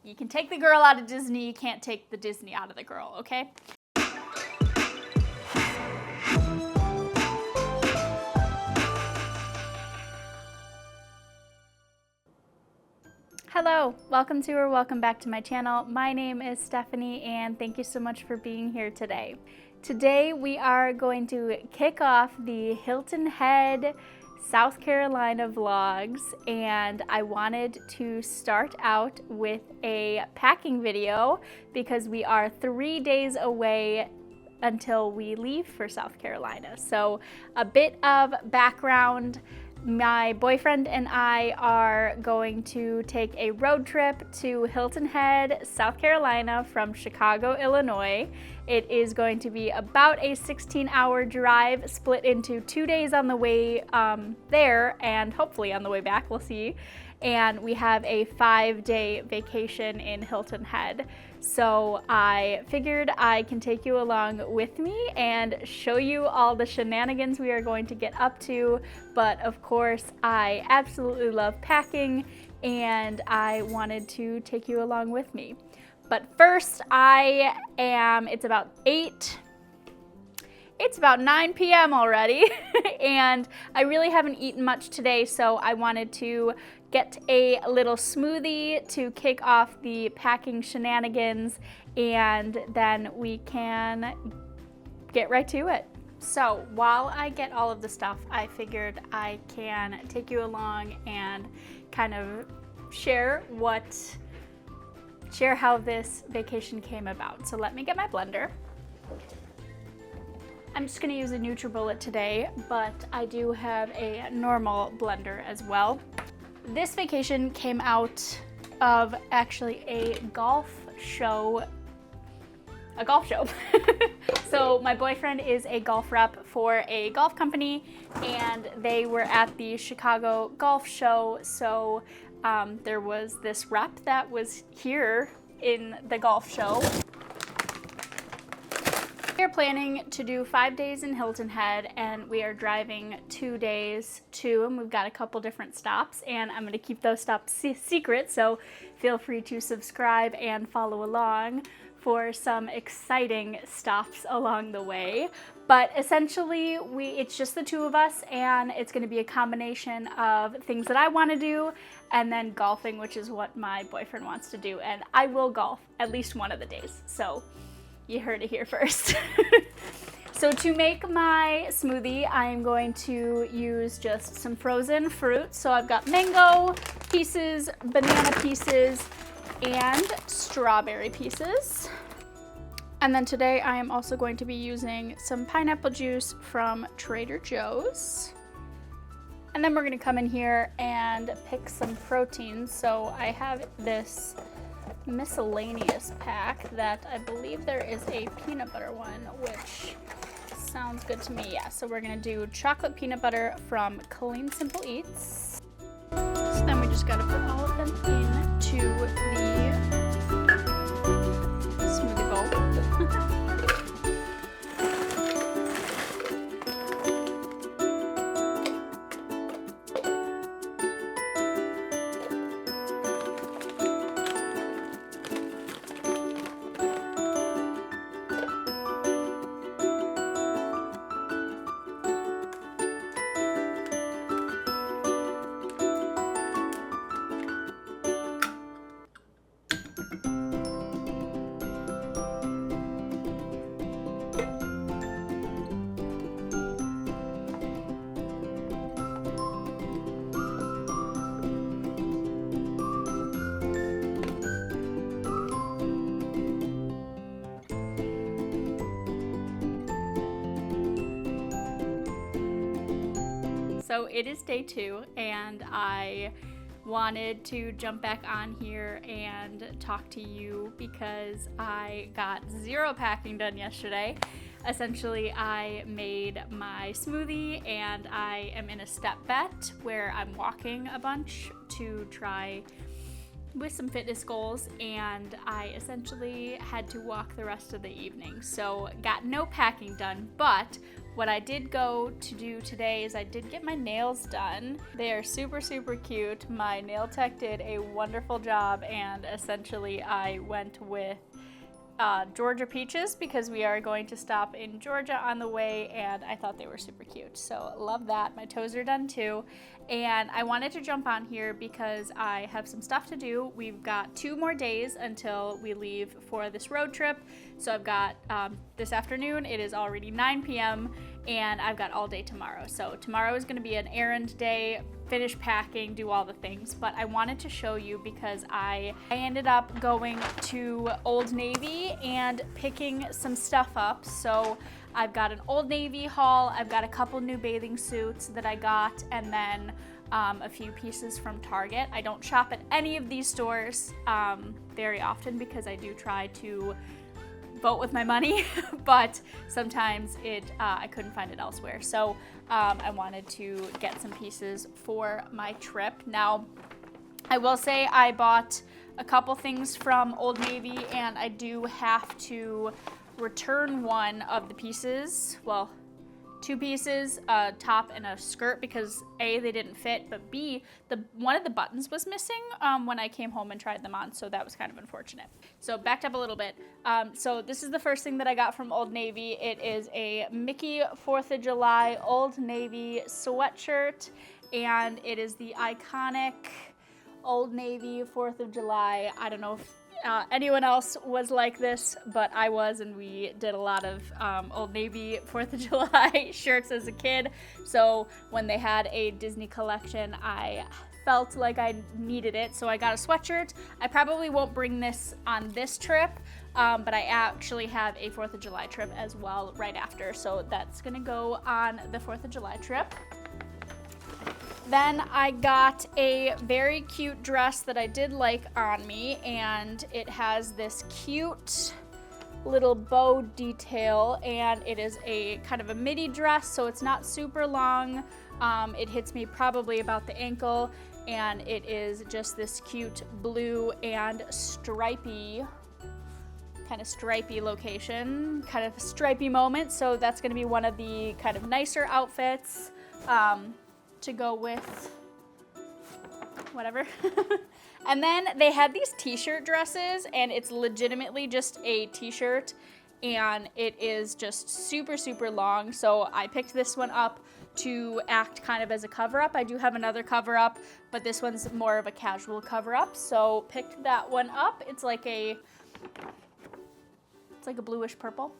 You can take the girl out of Disney, you can't take the Disney out of the girl, okay? Hello, welcome to or welcome back to my channel. My name is Stephanie and thank you so much for being here today. Today we are going to kick off the Hilton Head, South Carolina vlogs, and I wanted to start out with a packing video because we are 3 days away until we leave for South Carolina. So a bit of background. My boyfriend and I are going to take a road trip to Hilton Head, South Carolina from Chicago, Illinois. It is going to be about a 16-hour drive split into 2 days on the way there and hopefully on the way back, we'll see. And we have a 5-day vacation in Hilton Head. So I figured I can take you along with me and show you all the shenanigans we are going to get up to. But of course, I absolutely love packing and I wanted to take you along with me. But first, it's about 9 p.m. already, and I really haven't eaten much today, so I wanted to get a little smoothie to kick off the packing shenanigans, and then we can get right to it. So while I get all of the stuff, I figured I can take you along and kind of share how this vacation came about. So let me get my blender. I'm just gonna use a NutriBullet today, but I do have a normal blender as well. This vacation came out of actually a golf show. So my boyfriend is a golf rep for a golf company and they were at the Chicago Golf Show. So there was this rep that was here in the golf show. We are planning to do 5 days in Hilton Head and we are driving 2 days too, and we've got a couple different stops and I'm going to keep those stops secret, so feel free to subscribe and follow along for some exciting stops along the way. But essentially it's just the two of us and it's going to be a combination of things that I want to do and then golfing, which is what my boyfriend wants to do, and I will golf at least one of the days. So you heard it here first. So to make my smoothie, I am going to use just some frozen fruit. So I've got mango pieces, banana pieces, and strawberry pieces. And then today I am also going to be using some pineapple juice from Trader Joe's. And then we're gonna come in here and pick some proteins. So I have this miscellaneous pack that I believe there is a peanut butter one, which sounds good to me. Yeah, so we're gonna do chocolate peanut butter from Clean Simple Eats. So then we just gotta put all of them into the smoothie bowl. So it is day 2 and I wanted to jump back on here and talk to you because I got 0 packing done yesterday. Essentially, I made my smoothie and I am in a step bet where I'm walking a bunch to try with some fitness goals, and I essentially had to walk the rest of the evening. So got no packing done, but what I did go to do today is I did get my nails done. They are super, super cute. My nail tech did a wonderful job, and essentially I went with Georgia peaches because we are going to stop in Georgia on the way, and I thought they were super cute. So love that. My toes are done too. And I wanted to jump on here because I have some stuff to do. We've got 2 more days until we leave for this road trip. So I've got this afternoon, it is already 9 p.m. and I've got all day tomorrow. So tomorrow is gonna be an errand day, finish packing, do all the things. But I wanted to show you because I ended up going to Old Navy and picking some stuff up. So I've got an Old Navy haul, I've got a couple new bathing suits that I got, and then a few pieces from Target. I don't shop at any of these stores very often because I do try to vote with my money, but sometimes I couldn't find it elsewhere. So I wanted to get some pieces for my trip. Now, I will say I bought a couple things from Old Navy, and I do have to return one of the pieces, well, 2 pieces, a top and a skirt, because A, they didn't fit, but B, one of the buttons was missing when I came home and tried them on, so that was kind of unfortunate. So backed up a little bit. So this is the first thing that I got from Old Navy. It is a Mickey 4th of July Old Navy sweatshirt, and it is the iconic Old Navy 4th of July. I don't know if anyone else was like this, but I was, and we did a lot of Old Navy 4th of July shirts as a kid. So when they had a Disney collection, I felt like I needed it, so I got a sweatshirt. I probably won't bring this on this trip, but I actually have a 4th of July trip as well right after, so that's gonna go on the 4th of July trip. Then I got a very cute dress that I did like on me, and it has this cute little bow detail, and it is a kind of a midi dress, so it's not super long. It hits me probably about the ankle, and it is just this cute blue and stripy location, kind of a stripy moment. So that's gonna be one of the kind of nicer outfits to go with whatever. And then they had these t-shirt dresses, and it's legitimately just a t-shirt, and it is just super, super long. So I picked this one up to act kind of as a cover-up. I do have another cover-up, but this one's more of a casual cover-up, so picked that one up. It's like a bluish purple.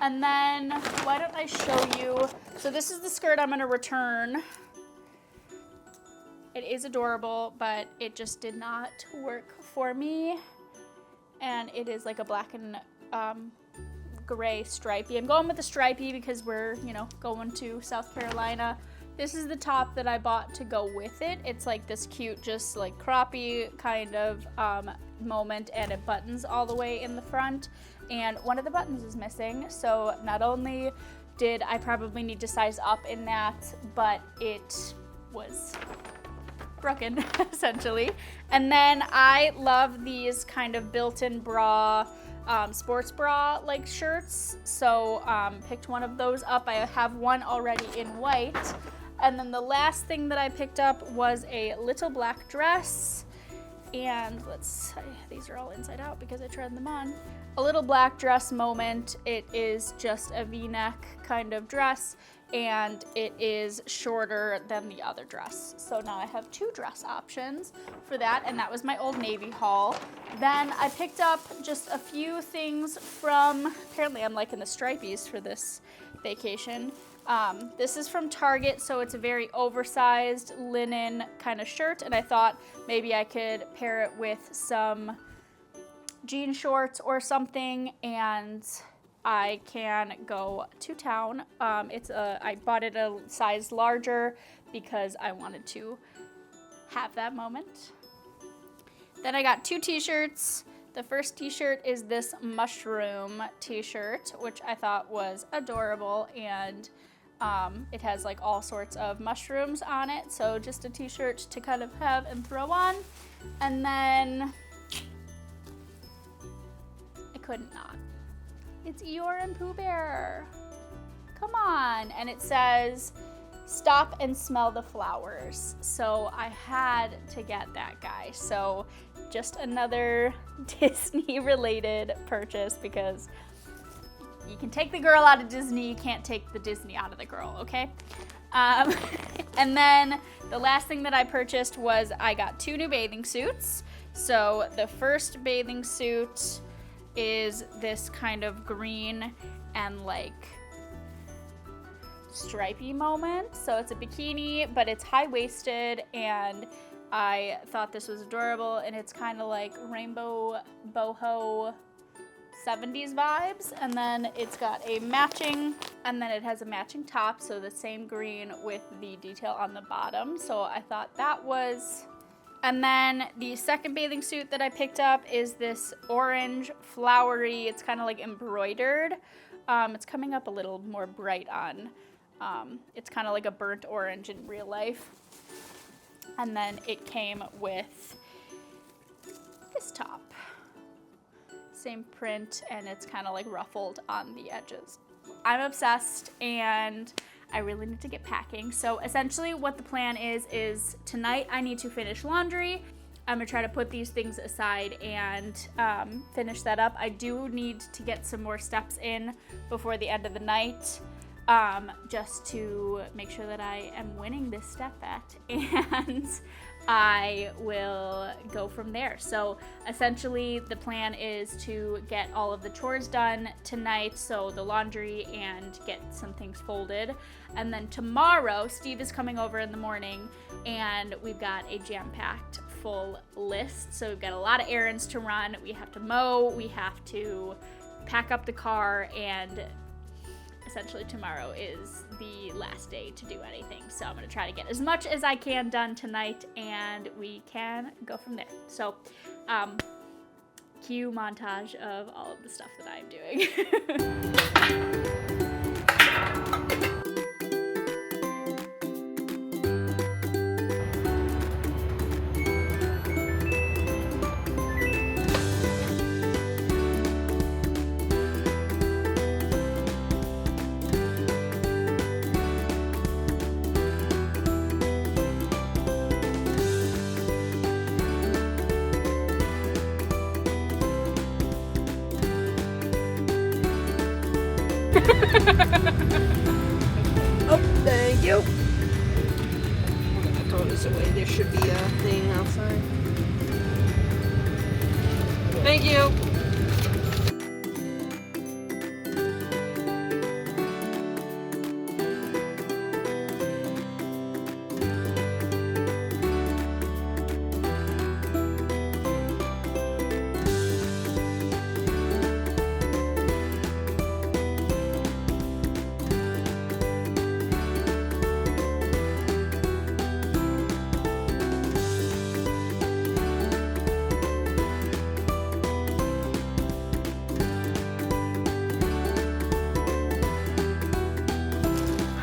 And then, why don't I show you, so this is the skirt I'm gonna return. It is adorable, but it just did not work for me. And it is like a black and gray stripey. I'm going with the stripey because we're, going to South Carolina. This is the top that I bought to go with it. It's like this cute, just like croppy kind of moment, and it buttons all the way in the front. And one of the buttons is missing, so not only did I probably need to size up in that, but it was broken, essentially. And then I love these kind of built-in bra, sports bra like shirts, so picked one of those up. I have one already in white. And then the last thing that I picked up was a little black dress, and these are all inside out because I tried them on. A little black dress moment. It is just a V-neck kind of dress, and it is shorter than the other dress. So now I have 2 dress options for that, and that was my Old Navy haul. Then I picked up just a few things from, apparently I'm liking the stripies for this vacation. This is from Target, so it's a very oversized linen kind of shirt, and I thought maybe I could pair it with some jean shorts or something, and I can go to town. I bought it a size larger because I wanted to have that moment. Then I got 2 t-shirts. The first t-shirt is this mushroom t-shirt, which I thought was adorable, and It has like all sorts of mushrooms on it, so just a t-shirt to kind of have and throw on. And then I couldn't not. It's Eeyore and Pooh Bear. Come on. And it says, stop and smell the flowers. So I had to get that guy. So just another Disney related purchase, because you can take the girl out of Disney, you can't take the Disney out of the girl, okay? And then the last thing that I purchased was I got 2 new bathing suits. So the first bathing suit is this kind of green and like stripey moment. So it's a bikini, but it's high-waisted, and I thought this was adorable, and it's kind of like rainbow boho 70s vibes. And then it's got a matching, and then it has a matching top, so the same green with the detail on the bottom. So I thought that was. And then the second bathing suit that I picked up is this orange flowery, it's kind of like embroidered. It's coming up a little more bright on. It's kind of like a burnt orange in real life. And then it came with this top. Same print, and it's kind of like ruffled on the edges. I'm obsessed, and I really need to get packing. So essentially what the plan is tonight I need to finish laundry. I'm gonna try to put these things aside and finish that up. I do need to get some more steps in before the end of the night, just to make sure that I am winning this step bet, and I will go from there. So essentially the plan is to get all of the chores done tonight, so the laundry, and get some things folded. And then tomorrow Steve is coming over in the morning, and we've got a jam-packed full list. So we've got a lot of errands to run. We have to mow, we have to pack up the car, and essentially tomorrow is the last day to do anything. So I'm gonna try to get as much as I can done tonight, and we can go from there. So cue montage of all of the stuff that I'm doing. Oh, thank you. I'm gonna throw this away. There should be a thing outside. Thank you.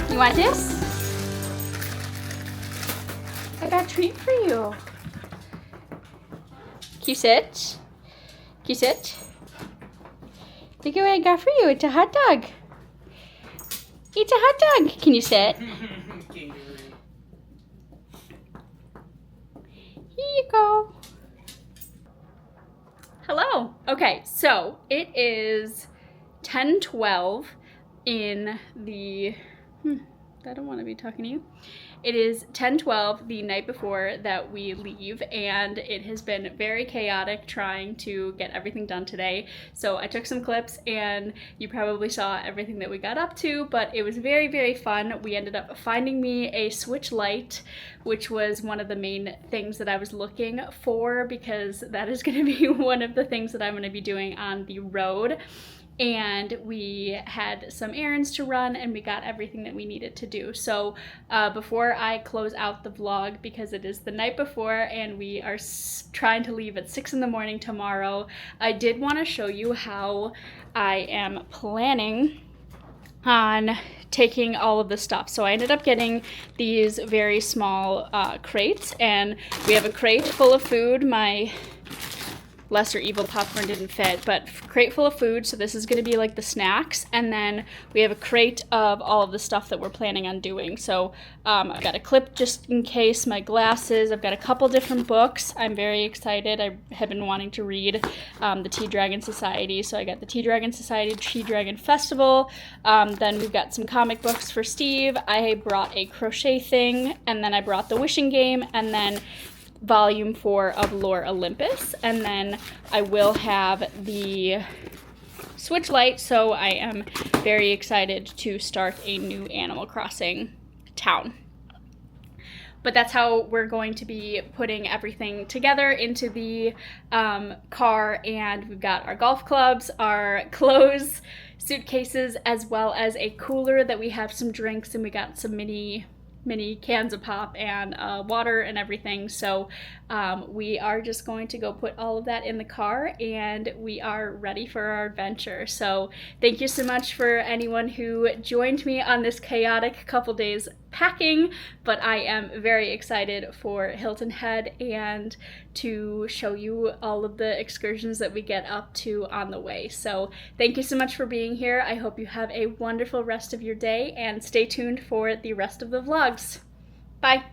You want this? I got a treat for you. Can you sit? Can you sit? Look at what I got for you. It's a hot dog. It's a hot dog. Can you sit? Here you go. Hello. Okay, so it is 10:12 in the I don't want to be talking to you. It is 10:12 the night before that we leave, and it has been very chaotic trying to get everything done today. So I took some clips, and you probably saw everything that we got up to, but it was very, very fun. We ended up finding me a Switch Lite, which was one of the main things that I was looking for, because that is going to be one of the things that I'm going to be doing on the road. And we had some errands to run, and we got everything that we needed to do. So before I close out the vlog, because it is the night before and we are trying to leave at 6 in the morning tomorrow, I did want to show you how I am planning on taking all of the stuff. So I ended up getting these very small crates, and we have a crate full of food. My lesser evil popcorn didn't fit, but crate full of food, so this is going to be like the snacks, and then we have a crate of all of the stuff that we're planning on doing. So I've got a clip just in case, my glasses, I've got a couple different books. I'm very excited. I have been wanting to read the Tea Dragon Society, so I got the Tea Dragon Society, Tea Dragon Festival. Then we've got some comic books for Steve. I brought a crochet thing, and then I brought the wishing game, and then volume 4 of Lore Olympus, and then I will have the Switch Lite, so I am very excited to start a new Animal Crossing town. But that's how we're going to be putting everything together into the car, and we've got our golf clubs, our clothes, suitcases, as well as a cooler that we have some drinks, and we got some mini cans of pop and water and everything. So we are just going to go put all of that in the car, and we are ready for our adventure. So thank you so much for anyone who joined me on this chaotic couple days packing, but I am very excited for Hilton Head and to show you all of the excursions that we get up to on the way. So thank you so much for being here. I hope you have a wonderful rest of your day, and stay tuned for the rest of the vlogs. Bye!